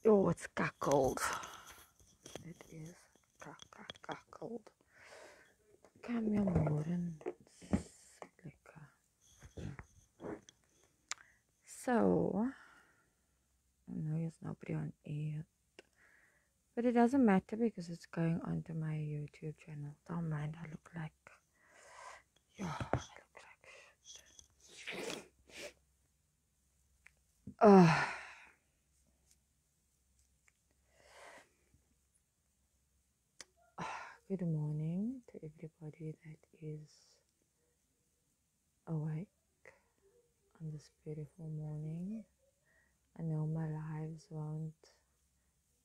Oh, it's cold. It is cold. Come here, morning. So, I know there's nobody on air, but it doesn't matter because it's going onto my YouTube channel. Don't mind, I look like, yeah, I look like shit. Good morning to everybody that is awake on this beautiful morning. I know my lives won't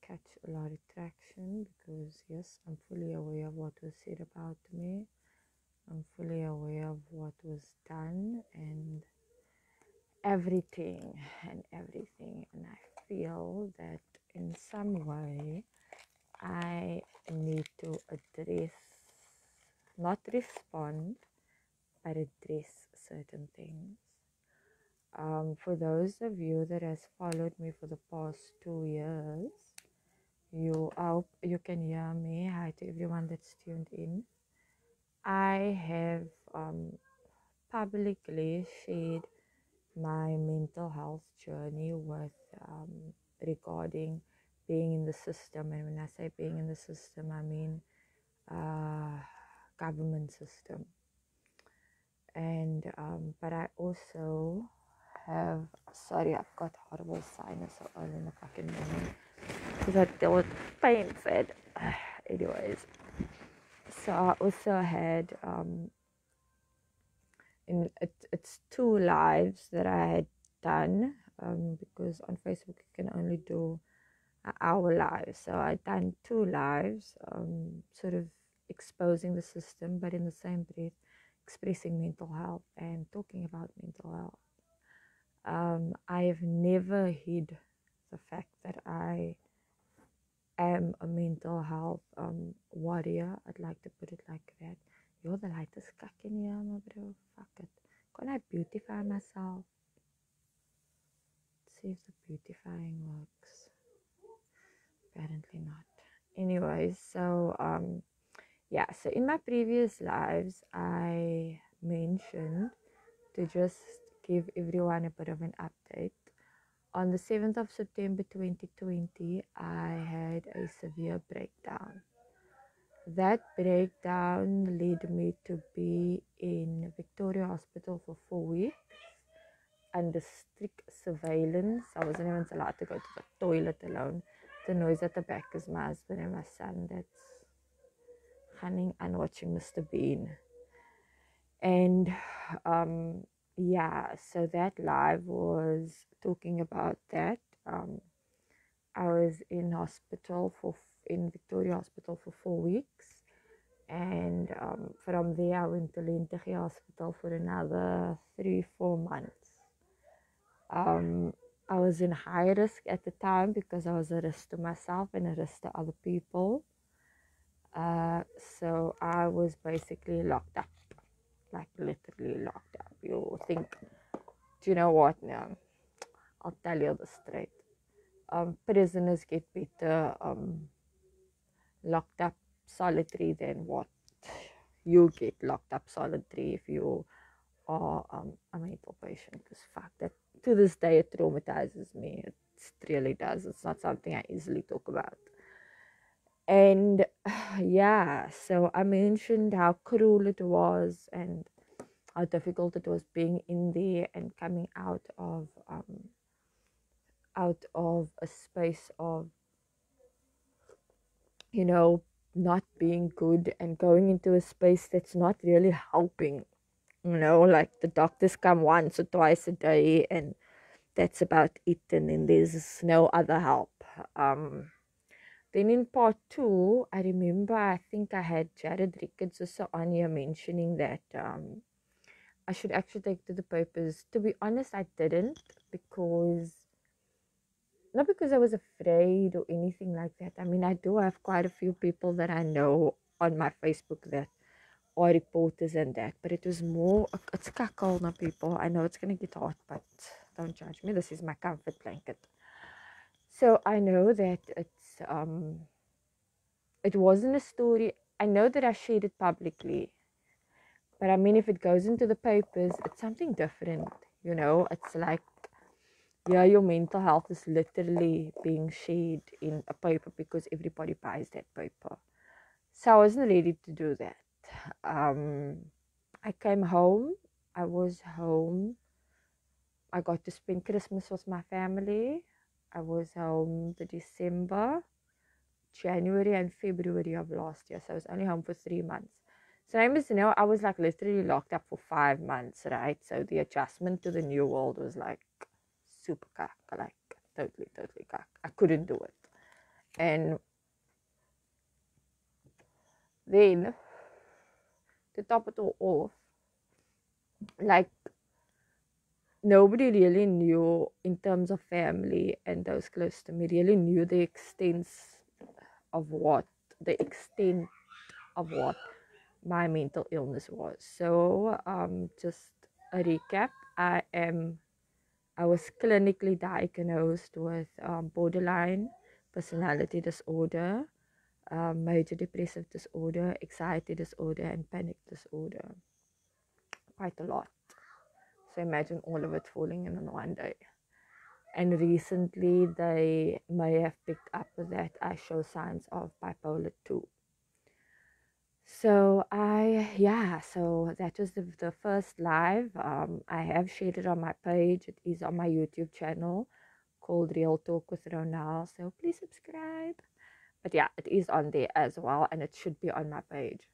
catch a lot of traction because, yes, I'm fully aware of what was said about me. I'm fully aware of what was done and everything. And I feel that in some way I need to address, not respond, but address certain things. For those of you that has followed me for the past 2 years, I hope you can hear me. Hi to everyone that's tuned in. I have publicly shared my mental health journey with regarding being in the system. And when I say being in the system, I mean government system. And but I also have, sorry, I've got horrible sinus so early in the fucking morning because I dealt with pain fed. Anyways, so I also had it's 2 lives that I had done because on Facebook you can only do an hour live. So I done 2 lives, sort of exposing the system, but in the same breath expressing mental health and talking about mental health. I have never hid the fact that I am a mental health warrior. I'd like to put it like that. You're the lightest cuck in here, my bro. Fuck it. Can I beautify myself? Let's see if the beautifying works. Apparently not. Anyways, so yeah, so in my previous lives I mentioned to just give everyone a bit of an update. On the 7th of September 2020, I had a severe breakdown. That breakdown led me to be in Victoria Hospital for 4 weeks under strict surveillance. I wasn't even allowed to go to the toilet alone. The noise at the back is my husband and my son that's hunting and watching Mr. Bean. And yeah, so that live was talking about that. I was in Victoria Hospital for 4 weeks, and from there I went to Lenteghy Hospital for another 3-4 months. I was in high risk at the time because I was a risk to myself and a risk to other people. So I was basically locked up, like literally locked up. You think, do you know what now? I'll tell you the straight. Prisoners get better locked up solitary than what you get locked up solitary if you are a mental patient. Because fuck that, to this day it traumatizes me. It really does. It's not something I easily talk about. And yeah, so I mentioned how cruel it was and how difficult it was being in there and coming out of a space of, you know, not being good and going into a space that's not really helping. You know, like the doctors come once or twice a day and that's about it, and then there's no other help. Then in part 2, I remember I think I had Jared Ricketts also on here mentioning that I should actually take to the papers. To be honest, I didn't, not because I was afraid or anything like that. I mean, I do have quite a few people that I know on my Facebook that are reporters and that, but it was more, it's cold now, people. I know it's going to get hot, but don't judge me. This is my comfort blanket. So I know that it wasn't a story. I know that I shared it publicly, but I mean, if it goes into the papers, it's something different. It's like, yeah, your mental health is literally being shared in a paper because everybody buys that paper. So I wasn't ready to do that. Um, I came home. I was home. I got to spend Christmas with my family. I was home the December, January, and February of last year. So I was only home for 3 months. So I must know I was like literally locked up for 5 months, right? So the adjustment to the new world was like super cack, like totally, totally cack. I couldn't do it. And then to top it all off, like nobody really knew in terms of family and those close to me really knew of what the extent of what my mental illness was. So just a recap, I was clinically diagnosed with borderline personality disorder, major depressive disorder, anxiety disorder, and panic disorder. Quite a lot. So imagine all of it falling in on one day. And recently, they may have picked up that I show signs of bipolar 2. So so that was the first live. I have shared it on my page. It is on my YouTube channel called Real Talk with Ronal. So please subscribe. But yeah, it is on there as well, and it should be on my page.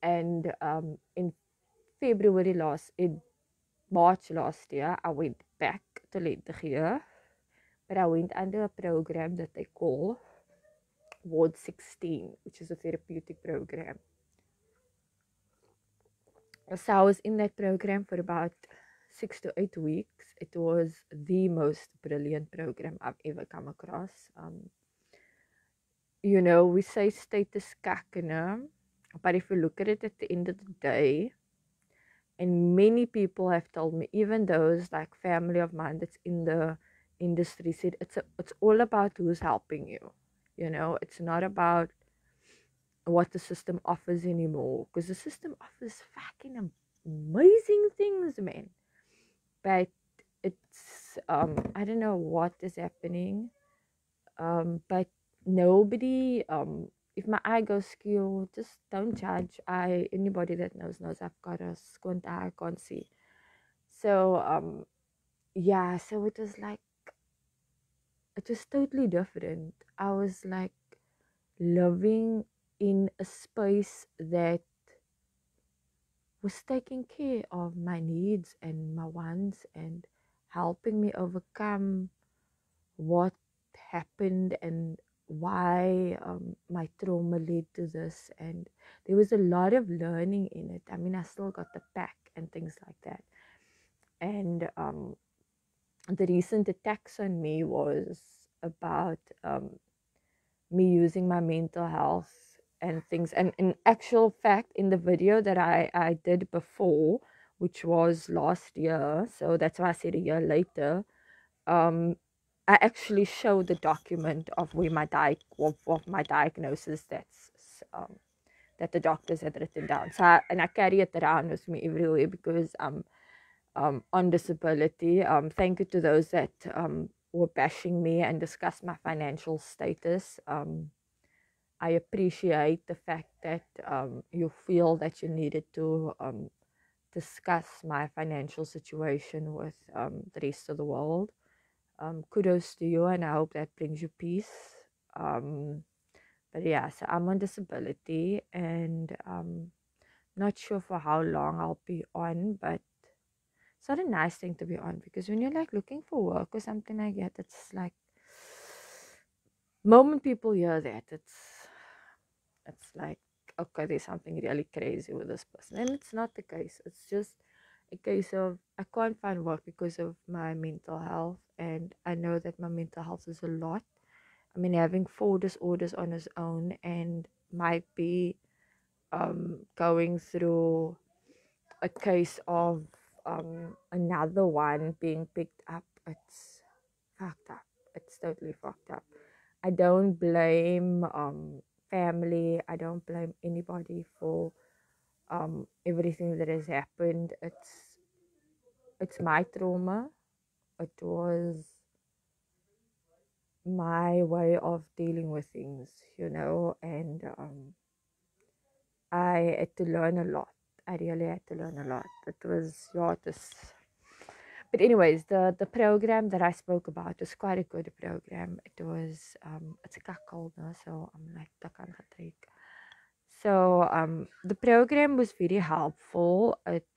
And in March last year, I went back to Lentegeur, but I went under a program that they call Ward 16, which is a therapeutic program. So I was in that program for about 6 to 8 weeks. It was the most brilliant program I've ever come across. We say status kakena, but if you look at it at the end of the day, and many people have told me, even those like family of mine that's in the industry said it's all about who's helping you. It's not about what the system offers anymore, because the system offers fucking amazing things, man. But it's I don't know what is happening, but nobody if my eye goes skew, just don't judge. Anybody that knows I've got a squint eye, I can't see. So so it was totally different. I was like living in a space that was taking care of my needs and my wants and helping me overcome what happened and why my trauma led to this. And there was a lot of learning in it. I mean, I still got the pack and things like that. And the recent attacks on me was about me using my mental health and things. And in actual fact, in the video that I did before, which was last year, so that's why I said a year later, um, I actually showed the document of where of my diagnosis that the doctors had written down. So I carry it around with me everywhere because on disability. Thank you to those that were bashing me and discussed my financial status. I appreciate the fact that you feel that you needed to discuss my financial situation with the rest of the world. Kudos to you, and I hope that brings you peace. But yeah, so I'm on disability, and not sure for how long I'll be on, but it's not a nice thing to be on, because when you're like looking for work or something like that, it's like moment people hear that, it's like, okay, there's something really crazy with this person. And it's not the case. It's just a case of I can't find work because of my mental health, and I know that my mental health is a lot. I mean, having 4 disorders on his own and might be going through a case of another one being picked up. It's fucked up. It's totally fucked up. I don't blame family. I don't blame anybody for everything that has happened. It's my trauma. It was my way of dealing with things, and I had to learn a lot. I really had to learn a lot. It was, yeah, but anyways, the program that I spoke about was quite a good program. It was it's a kakkel, no? So I'm like takan getrek. So the program was very helpful. It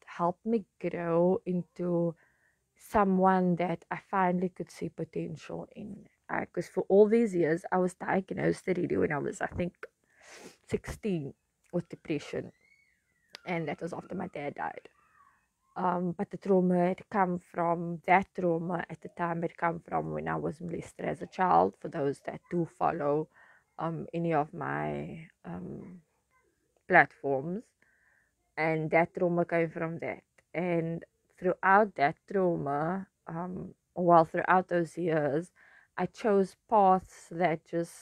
helped me grow into someone that I finally could see potential in. Because for all these years, I was diagnosed already when I was, I think, 16 with depression, and that was after my dad died. But the trauma had come from that trauma at the time had come from when I was molested as a child. For those that do follow any of my platforms, and that trauma came from that. And throughout that trauma, throughout those years, I chose paths that just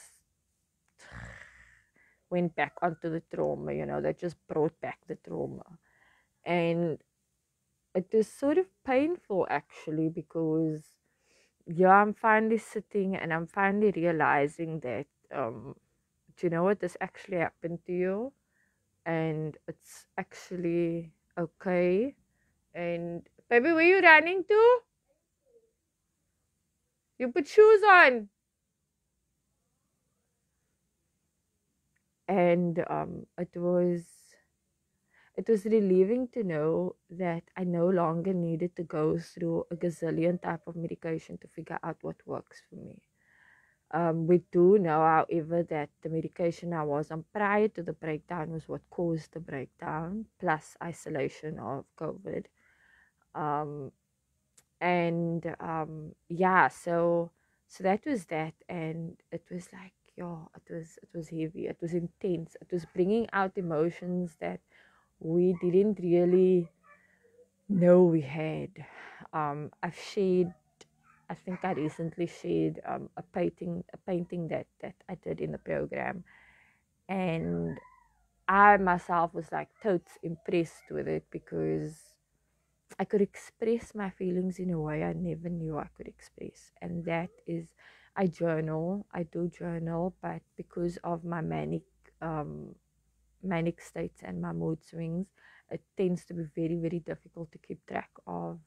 went back onto the trauma, that just brought back the trauma. And it is sort of painful actually, because yeah, I'm finally sitting and I'm finally realizing that, do you know what, this actually happened to you, and it's actually okay. And baby, where you running to? You put shoes on. And it was relieving to know that I no longer needed to go through a gazillion type of medication to figure out what works for me. We do know, however, that the medication I was on prior to the breakdown was what caused the breakdown, plus isolation of COVID. Um, and yeah, so that was that, and it was like, yeah, it was heavy, it was intense, it was bringing out emotions that we didn't really know we had. I've shared, I think I recently shared a painting that I did in the program, and I myself was like totes impressed with it, because I could express my feelings in a way I never knew I could express. And that is, I do journal, but because of my manic states and my mood swings, it tends to be very, very difficult to keep track of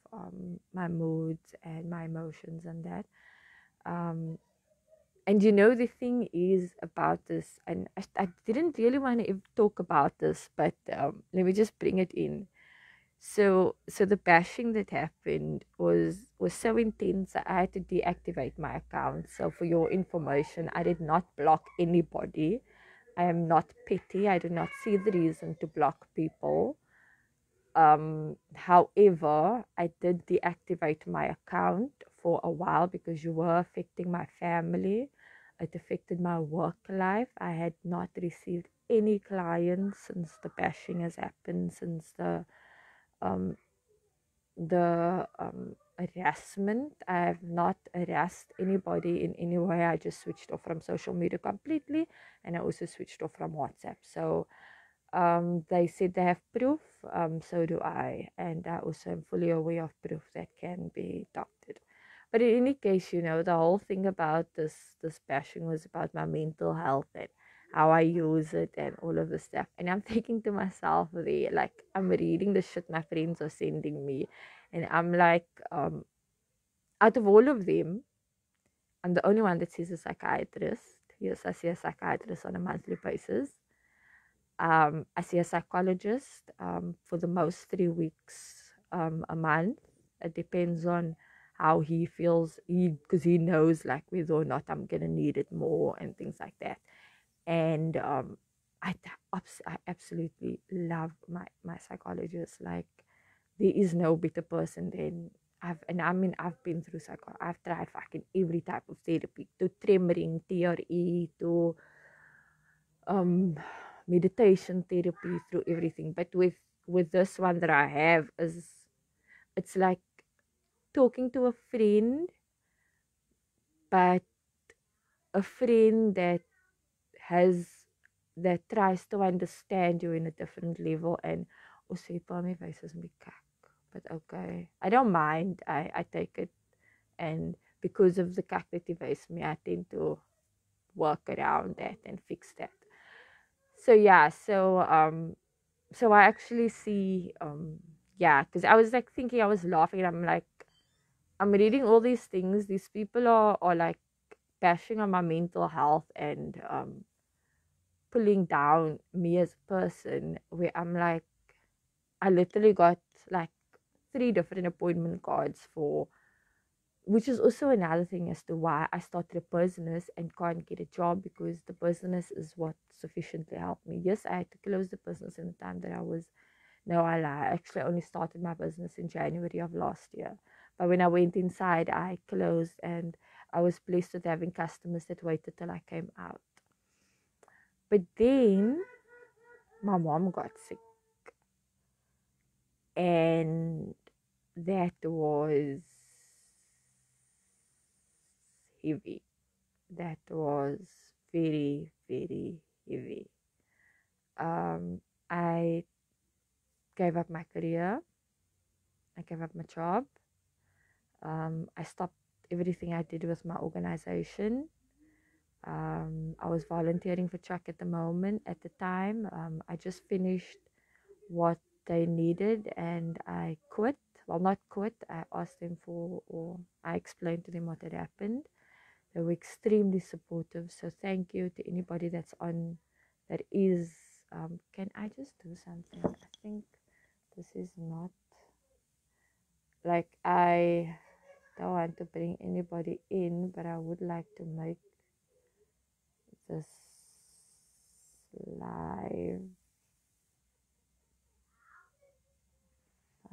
my moods and my emotions and that. Um, and the thing is about this, and I didn't really want to talk about this, but let me just bring it in. So the bashing that happened was so intense that I had to deactivate my account. So for your information, I did not block anybody. I am not petty. I do not see the reason to block people. However, I did deactivate my account for a while because you were affecting my family. It affected my work life. I had not received any clients since the bashing has happened, since um, the harassment. I have not harassed anybody in any way. I just switched off from social media completely, and I also switched off from WhatsApp. So they said they have proof, so do I, and I also am fully aware of proof that can be doctored. But in any case, the whole thing about this bashing was about my mental health and how I use it and all of this stuff. And I'm thinking to myself, there, like, I'm reading the shit my friends are sending me, and I'm like, out of all of them, I'm the only one that sees a psychiatrist. Yes, I see a psychiatrist on a monthly basis. I see a psychologist for the most 3 weeks a month. It depends on how he feels, because he knows like whether or not I'm gonna need it more and things like that. And I, I absolutely love my psychologist. Like, there is no better person than I've been through I've tried fucking every type of therapy, to tremoring, TRE, to um meditation therapy, through everything. But with this one that I have, is it's like talking to a friend, but a friend has that tries to understand you in a different level. And also, my face is my kak, but okay, I don't mind. I take it, and because of the kak that he face me, I tend to work around that and fix that. So yeah, so I actually see yeah, because I was like thinking, I was laughing, and I'm like, I'm reading all these things. These people are like bashing on my mental health and pulling down me as a person. Where I'm like, I literally got like 3 different appointment cards for, which is also another thing as to why I started a business and can't get a job, because the business is what sufficiently helped me. Yes, I had to close the business in the time that I was, no, I lie. I actually only started my business in January of last year. But when I went inside, I closed, and I was blessed with having customers that waited till I came out. But then my mom got sick, and that was heavy. That was very, very heavy. Um, I gave up my career. I gave up my job. I stopped everything I did with my organization. I was volunteering for Chuck at the moment. At the time, I just finished what they needed, and I quit. Well, not quit. I asked them for, or I explained to them what had happened. They were extremely supportive. So thank you to anybody that's on, that is. Can I just do something? I think this is not like, I don't want to bring anybody in, but I would like to make this live.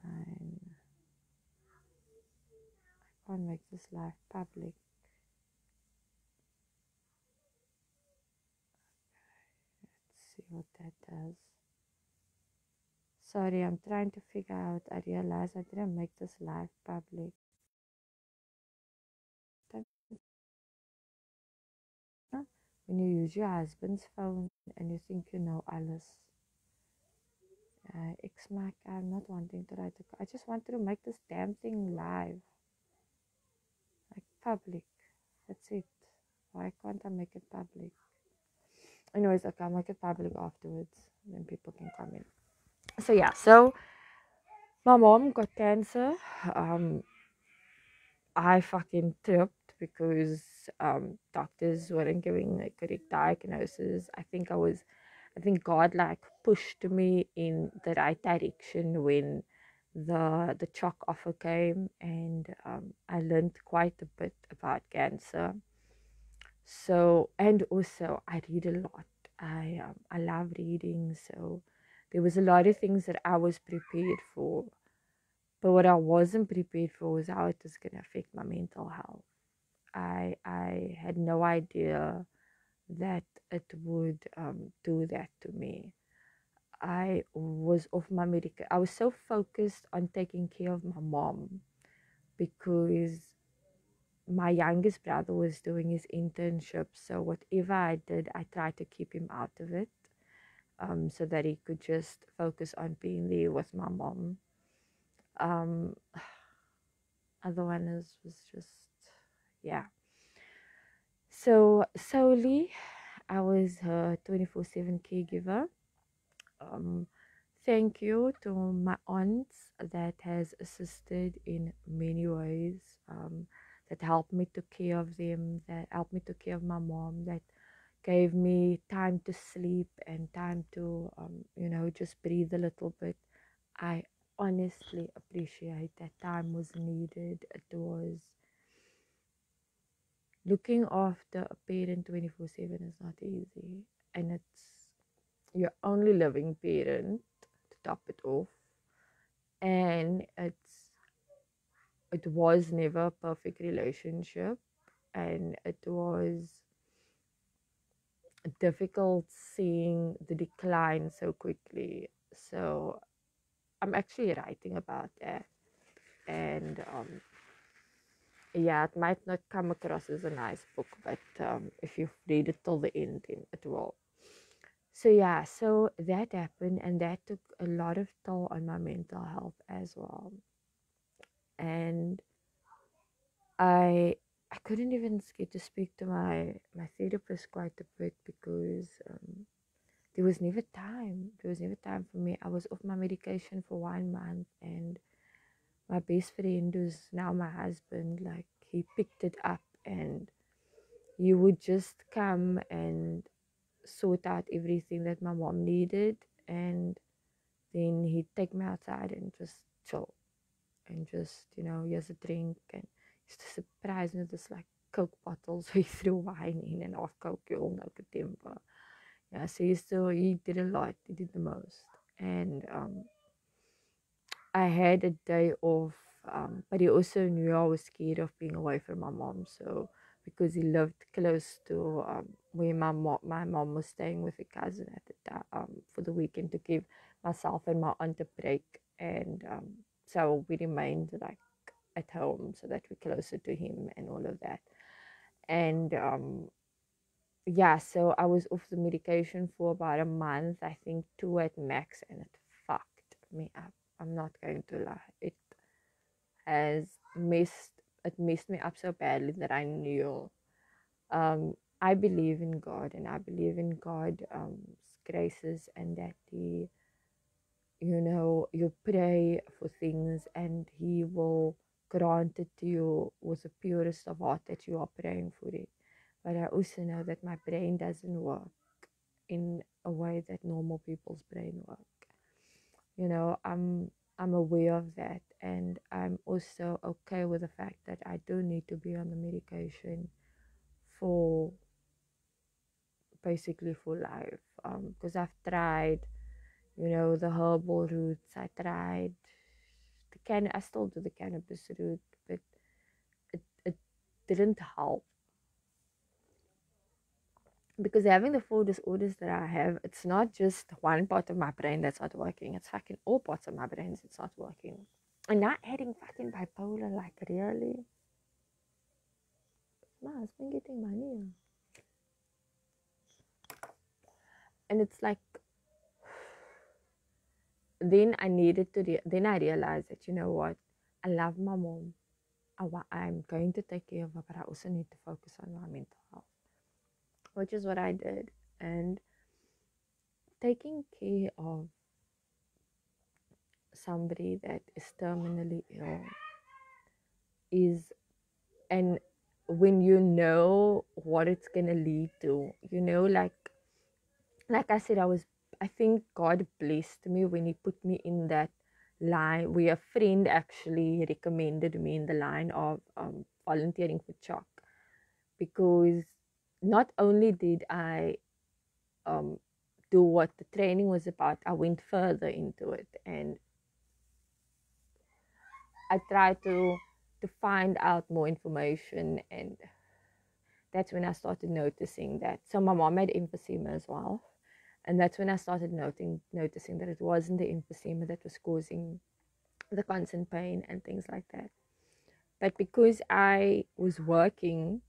Fine. I can't make this live public. Let's see what that does. Sorry, I'm trying to figure out. I realize I didn't make this live public. When you use your husband's phone and you think you know Alice. X-Mac, I'm not wanting to write I just wanted to make this damn thing live. Like public. That's it. Why can't I make it public? Anyways, okay, I'll make it public afterwards. Then people can come in. So yeah, so my mom got cancer. Um, I fucking tripped because doctors weren't giving a correct diagnosis. I think God like pushed me in the right direction when the chalk offer came, and I learned quite a bit about cancer. So, and also I read a lot. I love reading, so there was a lot of things that I was prepared for. But what I wasn't prepared for was how it was going to affect my mental health. I had no idea that it would do that to me. I was off my medication. I was so focused on taking care of my mom because my youngest brother was doing his internship. So whatever I did, I tried to keep him out of it, so that he could just focus on being there with my mom. Um, other one was just, yeah. So solely, I was her 24/7 caregiver. Um, thank you to my aunts that has assisted in many ways. That helped me to care of them. That helped me to care of my mom. That gave me time to sleep and time to, just breathe a little bit. I honestly appreciate that time was needed. It was, looking after a parent 24/7 is not easy, and it's your only living parent to top it off, and it was never a perfect relationship, and it was difficult seeing the decline so quickly. So I'm actually writing about that, and yeah, it might not come across as a nice book, but if you read it till the end, then it will. So yeah, so that happened, and that took a lot of toll on my mental health as well. And I I couldn't even get to speak to my therapist quite a bit because there was never time. There was never time for me. I was off my medication for 1 month, and my best friend, who's now my husband, like he picked it up, and he would just come and sort out everything that my mom needed, and then he'd take me outside and just chill and just, here's a drink, and used to surprise me with this like Coke bottles. So he threw wine in and off Coke, you all know the temper. Yeah, so he did a lot, he did the most. And I had a day off, but he also knew I was scared of being away from my mom. So because he lived close to where my mom was staying with a cousin at the time, for the weekend, to give myself and my aunt a break, and so we remained like at home so that we're closer to him and all of that. And yeah, so I was off the medication for about a month, I think 2 at max, and it fucked me up. I'm not going to lie. Has it messed me up so badly that I knew. I believe in God, and I believe in God's graces, and that you pray for things and He will grant it to you with the purest of heart that you are praying for it. But I also know that my brain doesn't work in a way that normal people's brain work. I'm aware of that, and I'm also okay with the fact that I do need to be on the medication for basically for life. Because I've tried, the herbal roots. I tried I still do the cannabis root, but it didn't help, because having the four disorders that I have, it's not just one part of my brain that's not working. It's fucking all parts of my brain that's not working. And not adding fucking bipolar, like, really? My husband getting money. And it's like, then then I realized that, you know what? I love my mom. I'm going to take care of her, but I also need to focus on my mental health, which is what I did. And taking care of somebody that is terminally ill is, and when you know what it's gonna lead to, like I said, I think God blessed me when He put me in that line where a friend actually recommended me in the line of volunteering for CHOC, because not only did I um, do what the training was about, I went further into it, and I tried to find out more information. And that's when I started noticing that. So my mom had emphysema as well, and that's when I started noticing that it wasn't the emphysema that was causing the constant pain and things like that. But because I was working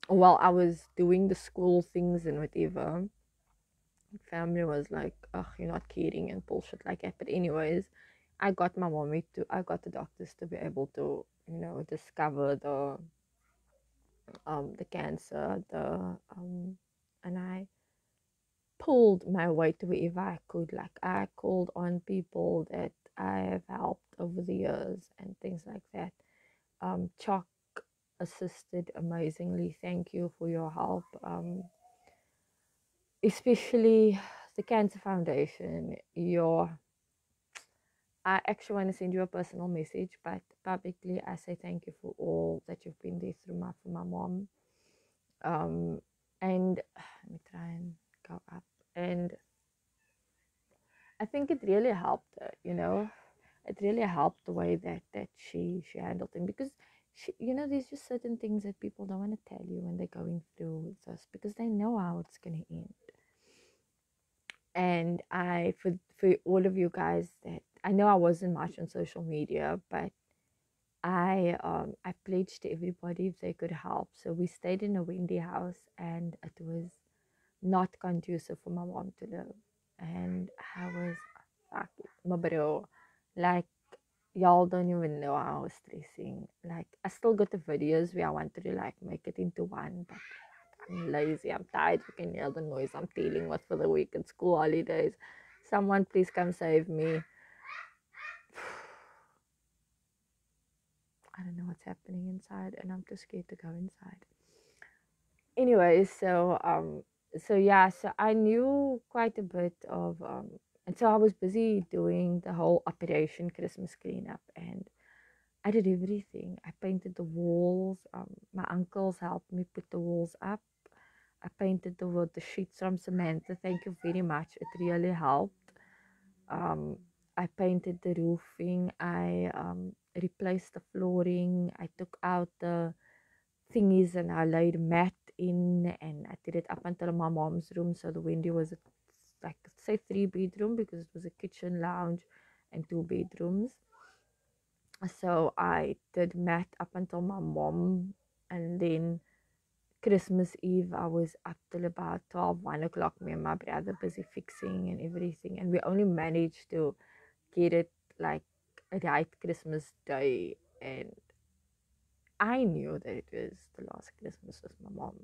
while I was doing the school things and whatever, family was like, "Oh, you're not kidding," and bullshit like that. But anyways, I got the doctors to be able to, discover the cancer, and I pulled my weight wherever I could. Like, I called on people that I have helped over the years and things like that. Chuck assisted amazingly. Thank you for your help. Especially the Cancer Foundation. I actually want to send you a personal message, but publicly I say thank you for all that you've been there for my mom. And let me try and go up. And I think it really helped her, It really helped the way that she handled him, because there's just certain things that people don't want to tell you when they're going through this, because they know how it's gonna end. And for all of you guys, that I know I wasn't much on social media, but I pledged to everybody if they could help. So we stayed in a windy house, and it was not conducive for my mom to live. And I was fucking my bro. Like, y'all don't even know how I was stressing. Like, I still got the videos where I wanted to like make it into one, but I'm lazy, I'm tired, you can hear the noise I'm dealing with for the week and school holidays. Someone please come save me. I don't know what's happening inside, and I'm too scared to go inside. Anyway, so yeah, so I knew quite a bit of and so I was busy doing the whole Operation Christmas cleanup, and I did everything. I painted the walls. My uncles helped me put the walls up. I painted the sheets from Samantha. Thank you very much. It really helped. Um, I painted the roofing. I replaced the flooring. I took out the thingies and I laid mat in, and I did it up until my mom's room. So the window was like, say, 3 bedroom, because it was a kitchen, lounge, and 2 bedrooms. So I did mat up until my mom, and then Christmas Eve I was up till about 12, 1 o'clock, me and my brother busy fixing and everything, and we only managed to get it like right Christmas Day. And I knew that it was the last Christmas with my mom.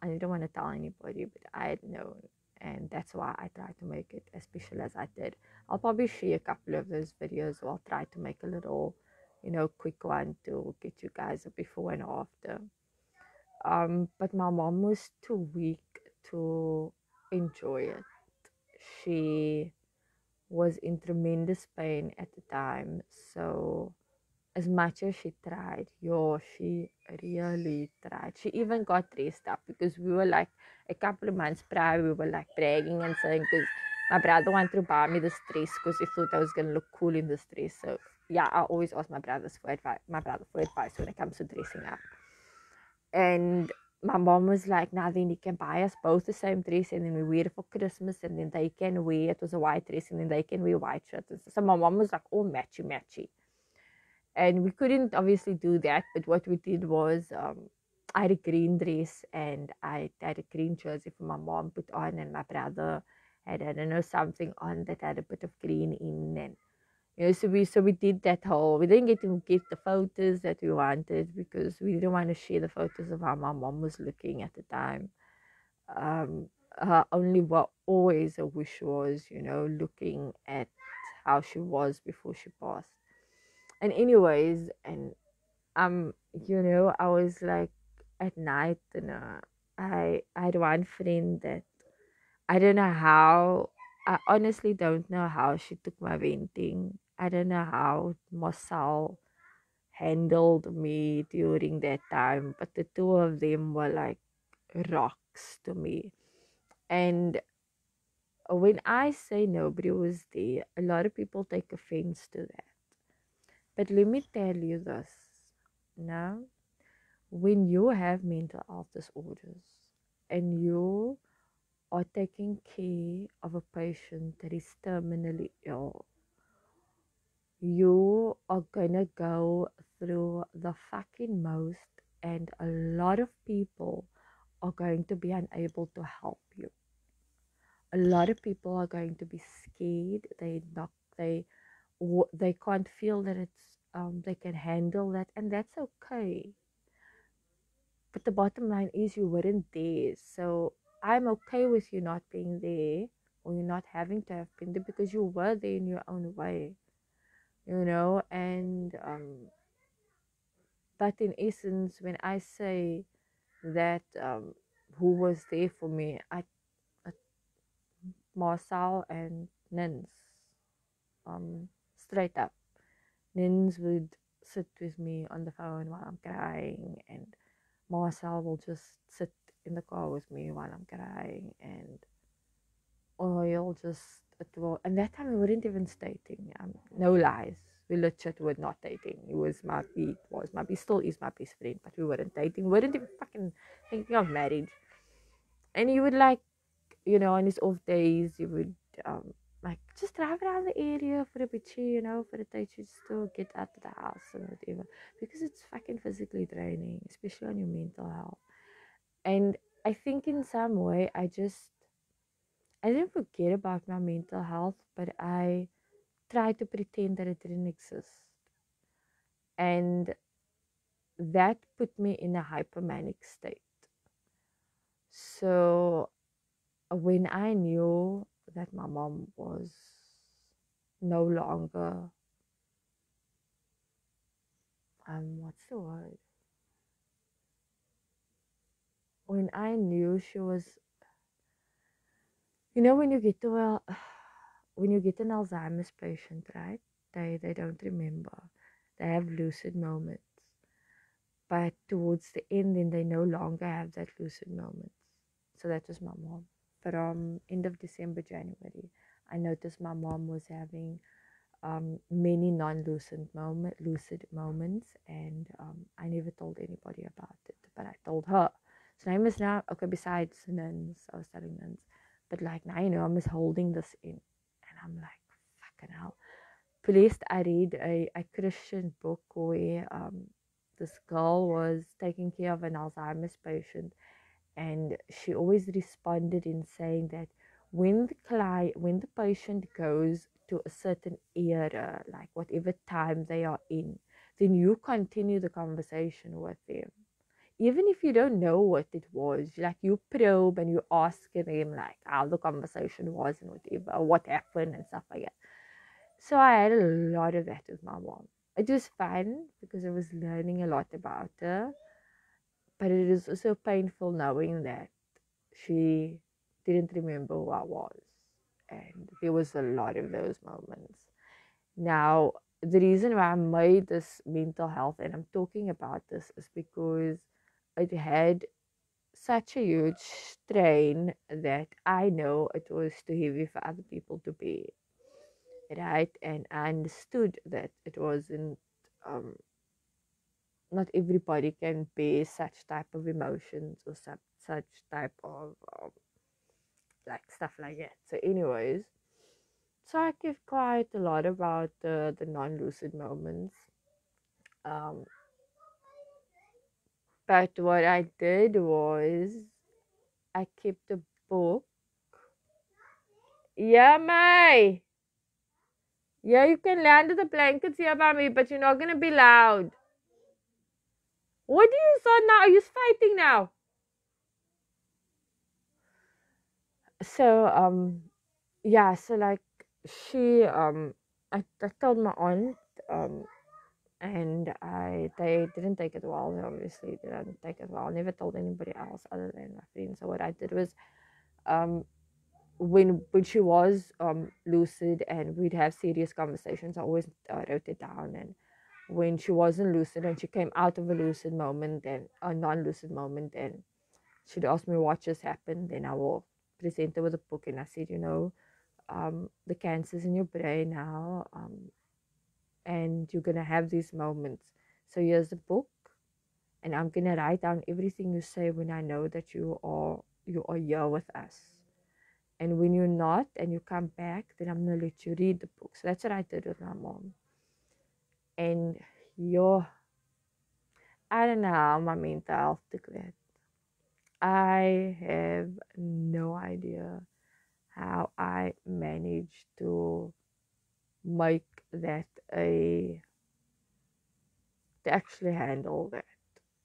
I didn't want to tell anybody, but I had known, and that's why I tried to make it as special as I did. I'll probably share a couple of those videos, or I'll try to make a little, quick one to get you guys a before and after. But my mom was too weak to enjoy it. She was in tremendous pain at the time, so as much as she tried, yo, she really tried. She even got dressed up, because we were like a couple of months prior, we were like bragging and saying, because my brother wanted to buy me this dress because he thought I was gonna look cool in this dress. So yeah, I always ask my brother for advice when it comes to dressing up. And my mom was like, now then you can buy us both the same dress, and then we wear it for Christmas, and then they can wear, it was a white dress, and then they can wear white shirts. So my mom was like all matchy matchy. And we couldn't obviously do that, but what we did was, I had a green dress, and I had a green jersey for my mom put on, and my brother had, I don't know, something on that had a bit of green in. And so we did that whole, we didn't get to get the photos that we wanted, because we didn't want to share the photos of how my mom was looking at the time. um Her only, what always a wish was, looking at how she was before she passed. And anyways, and I was like, at night, and I had one friend that, I don't know how, I honestly don't know how she took my venting. I don't know how Marcel handled me during that time, but the two of them were like rocks to me. And when I say nobody was there, a lot of people take offense to that. But let me tell you this, no? When you have mental health disorders and you are taking care of a patient that is terminally ill, you are gonna go through the fucking most, and a lot of people are going to be unable to help you. A lot of people are going to be scared. They can't feel that they can handle that, and that's okay. But the bottom line is, you weren't there. So I'm okay with you not being there, or you not having to have been there, because you were there in your own way, and but in essence, when I say that, who was there for me, I Marcel and Nins, straight up. Nins would sit with me on the phone while I'm crying, and Marcel will just sit in the car with me while I'm crying, and or he'll just, and that time we weren't even dating. No lies, we legit were not dating. He still is my best friend, but we weren't dating. We weren't even fucking thinking of marriage. And he would, like, on his off days, he would like just drive around the area for a bit, for a day to still get out of the house and whatever, because it's fucking physically draining, especially on your mental health. And I think in some way I didn't forget about my mental health, but I tried to pretend that it didn't exist. And that put me in a hypomanic state. So when I knew that my mom was no longer, what's the word? When I knew she was, when you get to when you get an Alzheimer's patient, right? They don't remember. They have lucid moments. But towards the end, then they no longer have that lucid moments. So that was my mom. From end of December, January, I noticed my mom was having many lucid moments, and I never told anybody about it, but I told her. So name is now okay. Besides nuns, I was telling nuns, but like now I'm just holding this in, and I'm like, fucking hell. Blessed, I read a Christian book where this girl was taking care of an Alzheimer's patient, and she always responded in saying that when the patient goes to a certain era, like whatever time they are in, then you continue the conversation with them, even if you don't know what it was. Like you probe and you ask them like how the conversation was and whatever, what happened and stuff like that. So I had a lot of that with my mom. It was fun because I was learning a lot about her, but it is also painful knowing that she didn't remember who I was. And there was a lot of those moments. Now, the reason why I made this mental health and I'm talking about this is because it had such a huge strain that I know it was too heavy for other people to bear. Right? And I understood that it wasn't, not everybody can bear such type of emotions or such type of like stuff like that. So, anyways, so I give quite a lot about the non-lucid moments. Um, but what I did was I kept a book. Yeah, May. Yeah, you can land the blankets here by me, but you're not gonna be loud. What do you saw now? Are you fighting now? So yeah, so like she I told my aunt, um and they didn't take it well. They obviously didn't take it well. I never told anybody else other than my friends. So what I did was, um, when she was lucid and we'd have serious conversations, I always wrote it down. And when she wasn't lucid and she came out of a lucid moment and a non-lucid moment, and she'd ask me what just happened, then I will present her with a book, and I said, the cancer's in your brain now, and you're gonna have these moments. So here's the book, and I'm gonna write down everything you say when I know that you are here with us. And when you're not and you come back, then I'm gonna let you read the book. So that's what I did with my mom. And yo, I don't know how my mental health took that. I have no idea how I managed to make that a to actually handle that.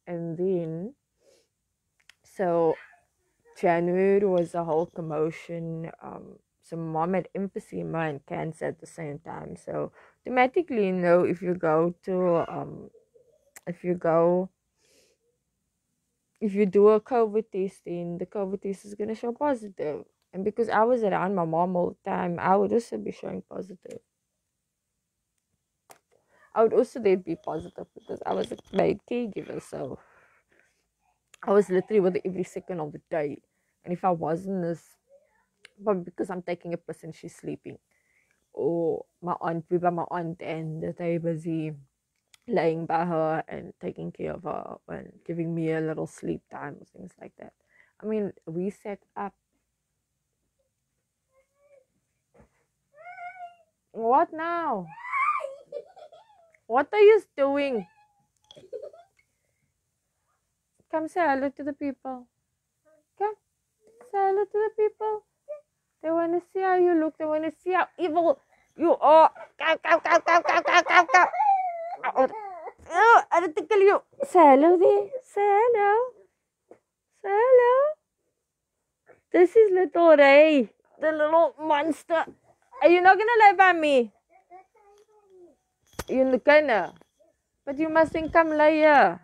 And then so January was a whole commotion. So mom had emphysema and cancer at the same time. So automatically, if you go to if you go if you do a COVID test, then the COVID test is gonna show positive. And because I was around my mom all the time, I would also be showing positive. I would also then be positive because I was a maid caregiver, so I was literally with her every second of the day. And if I wasn't this, but because I'm taking a piss and she's sleeping, or my aunt, we by my aunt, and they busy laying by her and taking care of her and giving me a little sleep time, things like that. I mean, we set up What now? What are you doing? Come say hello to the people. Come say hello to the people. They want to see how you look. They want to see how evil you are. Come, come, come, come, come, come, come, come. Oh, I don't tickle you. Say hello there. Say hello. Say hello. This is little Ray, the little monster. Are you not gonna lie by me? You're gonna. But you mustn't come lay here.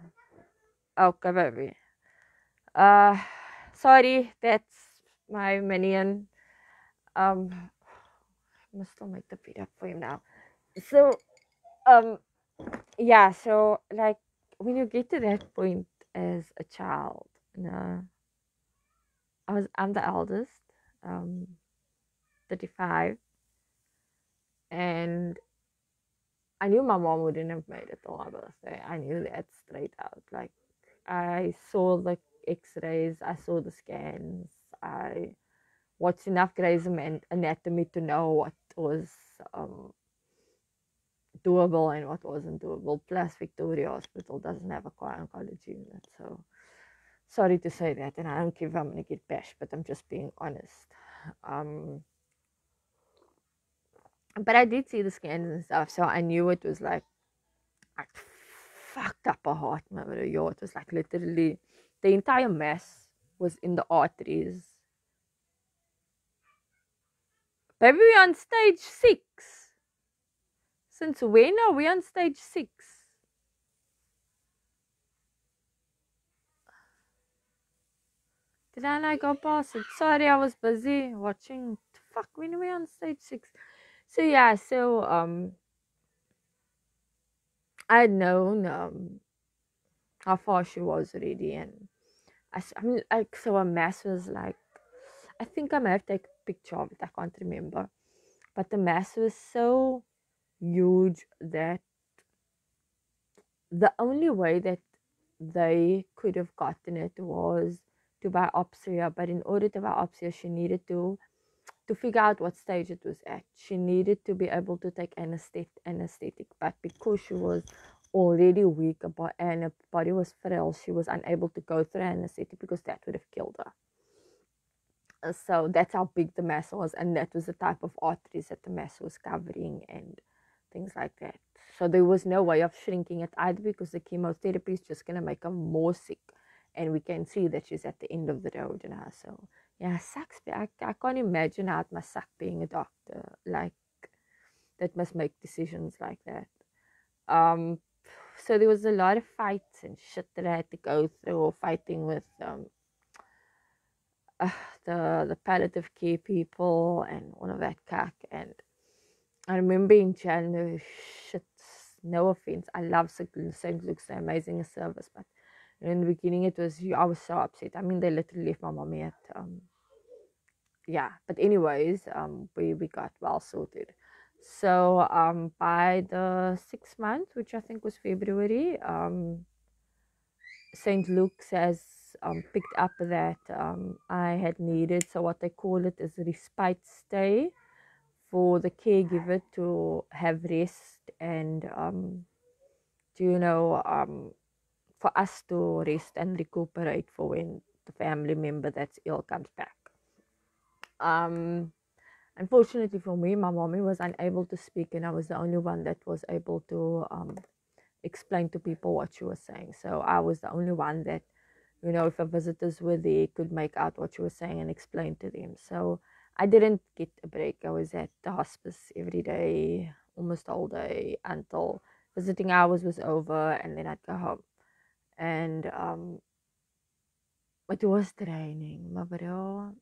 Okay, baby. Uh, sorry, that's my minion. I must still make the feed up for him now. So, um, yeah, so like when you get to that point as a child, you know, I'm the eldest, um, 35, and I knew my mom wouldn't have made it till my birthday. I knew that straight out. Like I saw the X-rays, I saw the scans, I watched enough Grey's Anatomy to know what was um, doable and what wasn't doable. Plus, Victoria Hospital doesn't have a core oncology unit, so sorry to say that, and I don't care if I'm gonna get bashed, but I'm just being honest. Um, but I did see the scans and stuff, so I knew it was like I fucked up a heart, my video. It was like literally the entire mass was in the arteries. Baby, we're on stage 6. Since when are we on stage 6? Did I not go past it? Sorry, I was busy watching. Fuck, when are we on stage 6? So yeah, so I'd known how far she was already, and I mean, like, so a mass was like, I think I may have taken a picture of it, I can't remember, but the mass was so huge that the only way that they could have gotten it was to biopsy her, but in order to biopsy her, she needed to figure out what stage it was at. She needed to be able to take anesthetic, but because she was already weak and her body was frail, she was unable to go through anesthetic because that would have killed her. So that's how big the mass was, and that was the type of arteries that the mass was covering and things like that. So there was no way of shrinking it either, because the chemotherapy is just going to make her more sick, and we can see that she's at the end of the road now. So yeah, sucks. I can't imagine how it must suck being a doctor, like, that must make decisions like that. So there was a lot of fights and shit that I had to go through, or fighting with the palliative care people and all of that cack. And I remember in January, shit, no offense, I love St. Luke's, they're amazing service, but in the beginning it was, I was so upset. I mean, they literally left my mommy at yeah, but anyways, we got well sorted. So by the 6th month, which I think was February, St. Luke's has picked up that I had needed, so what they call it is a respite stay, for the caregiver to have rest and for us to rest and recuperate for when the family member that's ill comes back. Unfortunately for me, my mommy was unable to speak, and I was the only one that was able to explain to people what she was saying. So I was the only one that, if our visitors were there, could make out what she was saying and explain to them. So I didn't get a break. I was at the hospice every day, almost all day, until visiting hours was over, and then I'd go home. And it was draining, my bro.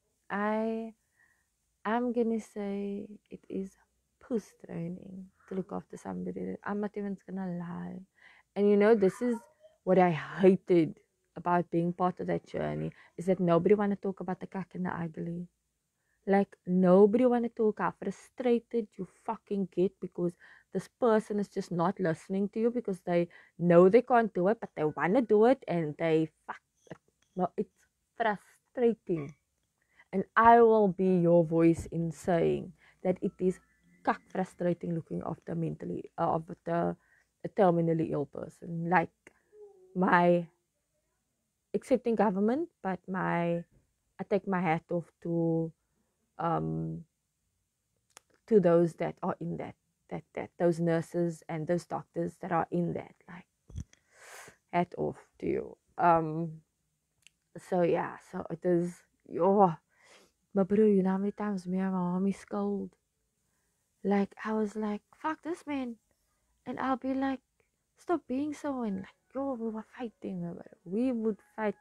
I'm gonna say it is puss draining to look after somebody. I'm not even gonna lie. And this is what I hated about being part of that journey, is that nobody want to talk about the cack and the ugly. Like, nobody want to talk how frustrated you fucking get because this person is just not listening to you, because they know they can't do it, but they want to do it, and they fuck it. No, it's frustrating. And I will be your voice in saying that it is cuck frustrating looking after mentally of the a terminally ill person. Like my accepting government, but I take my hat off um to those that are in that those nurses and those doctors that are in that, like, hat off to you. So yeah, so it is. Oh, but bro, you know how many times me and my mommy scold? Like I was like, fuck this man, and I'll be like, stop being so, and like, yo, we were fighting, bro. We would fight,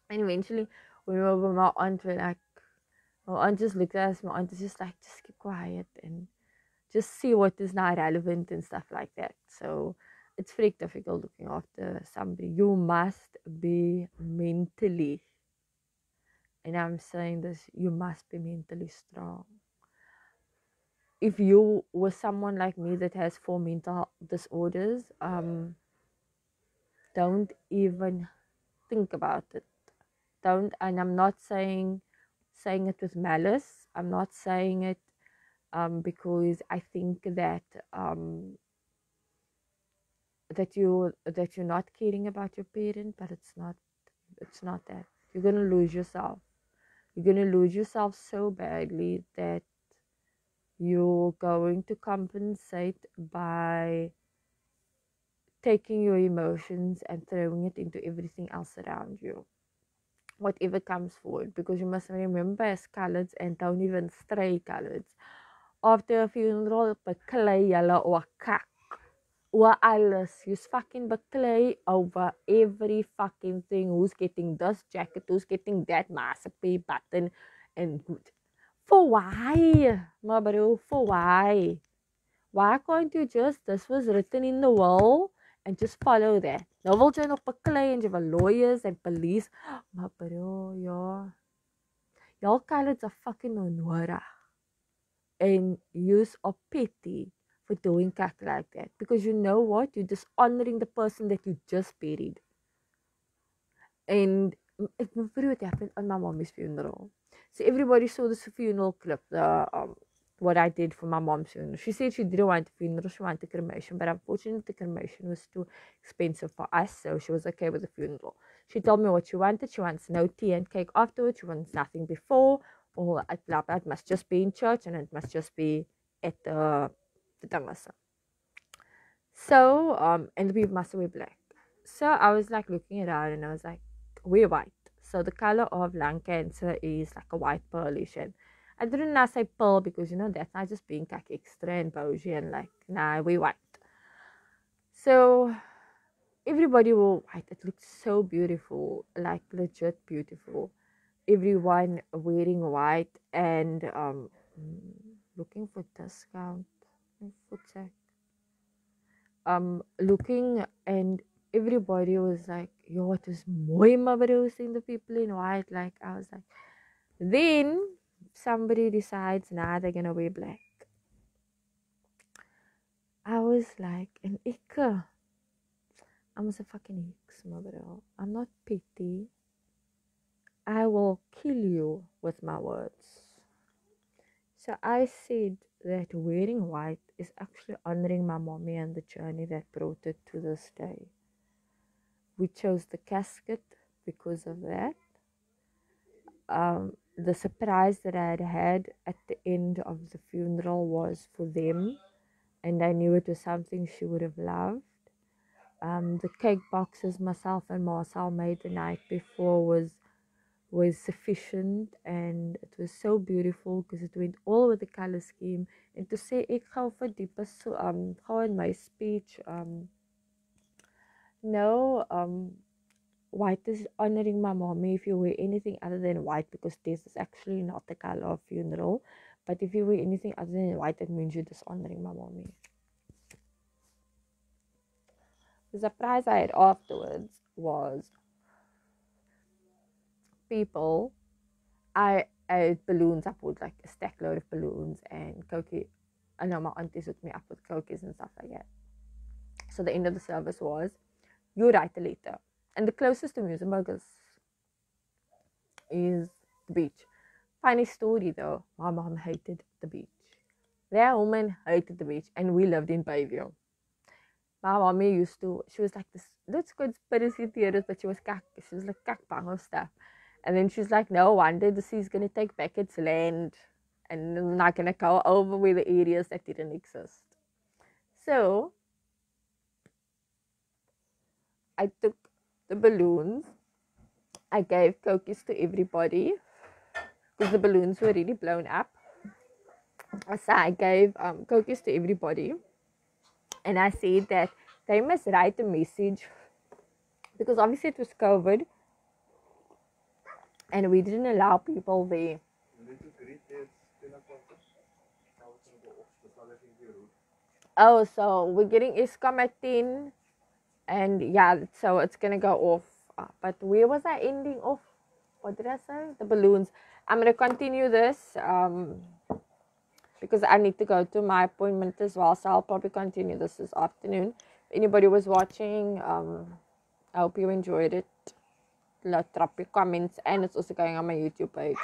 and eventually when we were with my aunt, we're like, my aunt just looked at us. My aunt is just like, just keep quiet and just see what is not relevant and stuff like that. So it's very difficult looking after somebody. You must be mentally, and I'm saying this, you must be mentally strong. If you were someone like me that has 4 mental disorders, don't even think about it. Don't, and I'm not saying it with malice. I'm not saying it because I think that that you're not caring about your parent, but it's not that. You're gonna lose yourself. You're gonna lose yourself so badly that you're going to compensate by taking your emotions and throwing it into everything else around you, whatever comes forward. Because you must remember, as coloureds, and don't even stray coloureds, after a funeral, beklei hulle oor kak, oor alles. You's fucking beklei over every fucking thing. Who's getting this jacket? Who's getting that massive button? And for why, my bro? For why? Why can't you just, this was written in the will, and just follow that? Nou wil jy nog beklei en jy wil lawyers and police. Maar bro, ja. Y'all coloureds are fucking onnodig. And yous are petty for doing cat like that. Because you know what? You're dishonoring the person that you just buried. And it happened on my mommy's funeral. So everybody saw this funeral clip, what I did for my mom's funeral. She said she didn't want a funeral, she wanted cremation, but unfortunately the cremation was too expensive for us, so she was okay with the funeral. She told me what she wanted. She wants no tea and cake afterwards. She wants nothing before. Or it must just be in church, and it must just be at the dangasa. So and we must wear black. So I was like looking around, and I was like, we're white. So the color of lung cancer is like a white pearlish, and I didn't not say pearl because that's not just being like extra and bougie and like, nah, we white. So everybody wore white. It looked so beautiful, like legit beautiful. Everyone wearing white and looking for discount. Looking, and everybody was like, yo, it was mooi, maar seeing the people in white. Like, I was like, then somebody decides, nah, they're gonna wear black. I was like, an ikke. I'm a fucking hicks, I'm not petty. I will kill you with my words. So I said that wearing white is actually honoring my mommy and the journey that brought it to this day. We chose the casket because of that. The surprise that I had at the end of the funeral was for them, and I knew it was something she would have loved. The cake boxes myself and Marcel made the night before was sufficient, and it was so beautiful because it went all with the color scheme. And to say ek gou vir diepe so gou in my speech white is honoring my mommy. If you wear anything other than white, because this is actually not the color of funeral, but if you wear anything other than white, it means you're dishonoring my mommy. The surprise I had afterwards was people. I had balloons. I put like a stack load of balloons and cookie. I know my aunties hooked me up with cookies and stuff like that. So the end of the service was, you write a letter. And the closest to Musenberg is the beach. Funny story though, my mom hated the beach. That woman hated the beach, and we lived in Bayview. My mommy she was like this, let's conspiracy theorist, but she was like bang of stuff. And then she's like, no wonder the sea's gonna take back its land and it's not gonna go over with the areas that didn't exist. So I took the balloons, I gave cookies to everybody because the balloons were really blown up. So I gave cookies to everybody, and I said that they must write a message because obviously it was COVID and we didn't allow people there. Oh, so we're getting Eskom at 10, and yeah, so it's gonna go off. But where was I ending off? What did I say? The balloons. I'm gonna continue this because I need to go to my appointment as well, so I'll probably continue this afternoon. If anybody was watching, I hope you enjoyed it. Drop your comments, and it's also going on my YouTube page.